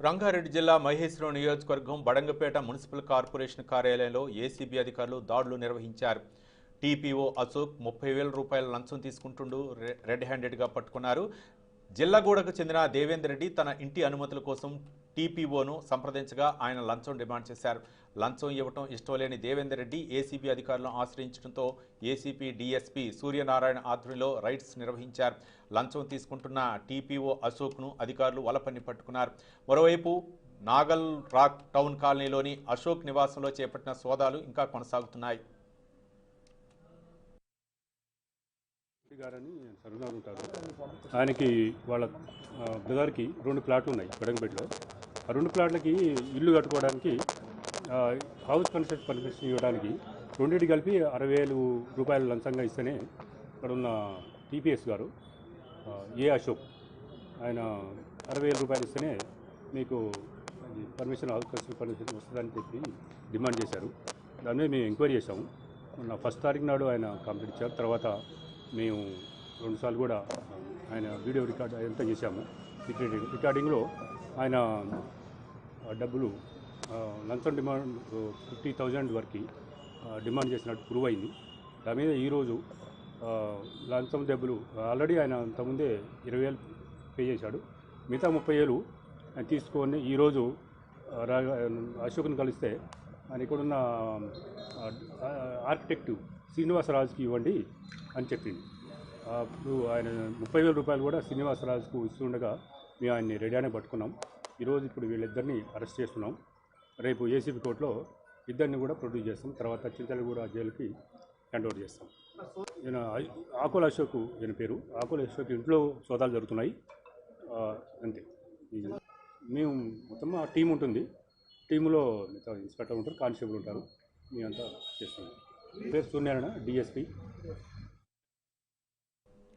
రంగారెడ్డి జిల్లా మహేశ్వరం నియోజకవర్గం Badangpet municipal corporation కార్యాలయంలో ఏసీబీ అధికారులు దాడులు నిర్వహించారు. టీపీఓ అశోక్ 30,000 రూపాయల లంచం తీసుకుంటుండు రెడ్ హ్యాండెడ్గా పట్టుకున్నారు. జిల్లాగూడకు చెందిన దేవేందర్ రెడ్డి తన ఇంటి అనుమతుల కోసం టీపీఓను సంప్రదించగా ఆయన లంచం డిమాండ్ చేశారు. లంచం ఇవ్వటం ఇష్టం లేని దేవేందర్ రెడ్డి ఏసీబీ అధికారులను ఆశ్రయించడంతో ఏసీపీ డీఎస్పీ సూర్యనారాయణ ఆధ్వర్యంలో రైడ్స్ నిర్వహించారు. లంచం తీసుకుంటున్న టీపీఓ అశోక్ను అధికారులు వలపన్ని పట్టుకున్నారు. మరోవైపు నాగల్ రాక్ టౌన్ కాలనీలోని అశోక్ నివాసంలో చేపట్టిన సోదాలు ఇంకా కొనసాగుతున్నాయి. గారని సరునాథ్ ఉంటారు. ఆయనకి వాళ్ళ బ్రదర్కి 2 ప్లాట్లు ఉన్నాయి బడంగపేటలో. ఆ 2 ప్లాట్లకి ఇల్లు కట్టుకోవడానికి హౌస్ కన్స్ట్రక్షన్ పర్మిషన్ ఇవ్వడానికి రెండింటి కలిపి 60,000 రూపాయలు లంచంగా ఇస్తేనే ఇక్కడ ఉన్న టీపీఎస్ గారు ఏ అశోక్ ఆయన 60,000 రూపాయలు ఇస్తేనే మీకు పర్మిషన్ హౌస్ కన్స్ట్రక్షన్ పర్మిషన్ వస్తుందని చెప్పి డిమాండ్ చేశారు. దాని మీద మేము ఎంక్వైరీ చేశాము. మొన్న 1వ తారీఖు నాడు ఆయన కంప్లీట్ ఇచ్చారు. తర్వాత మేము 2 సార్లు కూడా ఆయన వీడియో రికార్డ్ అంతా చేశాము. రికార్డింగ్లో ఆయన డబ్బులు లంచం డిమాండ్ 50,000 వరకు డిమాండ్ చేసినట్టు ప్రూవ్ అయింది. దాని మీద ఈరోజు లంచం డబ్బులు ఆల్రెడీ ఆయన అంతకుముందే 20,000 పే చేశాడు. మిగతా 30,000 ఆయన తీసుకొని ఈరోజు అశోక్ని కలిస్తే ఆయన ఇక్కడున్న ఆర్కిటెక్ట్ శ్రీనివాసరాజుకి ఇవ్వండి అని చెప్పింది. అప్పుడు ఆయన 30,000 రూపాయలు కూడా శ్రీనివాసరాజుకు ఇస్తుండగా మేము ఆయన్ని రెడీగానే పట్టుకున్నాం. ఈరోజు ఇప్పుడు వీళ్ళిద్దరిని అరెస్ట్ చేస్తున్నాం. రేపు ఏసీబీ కోర్టులో ఇద్దరిని కూడా ప్రొడ్యూస్ చేస్తాం. తర్వాత చింతలగూడ జైలుకి హ్యాండ్ ఓవర్ చేస్తాం. ఈయన ఆకుల అశోక్ ఈయన పేరు. ఆకుల అశోక్ ఇంట్లో సోదాలు జరుగుతున్నాయి అంతే. మేము మొత్తం ఆ టీం ఉంటుంది. టీంలో మిగతా ఇన్స్పెక్టర్ ఉంటారు, కానిస్టేబుల్ ఉంటారు. మేమంతా చేస్తున్నాం. పేరు సూర్యనారాయణ, డిఎస్పీ.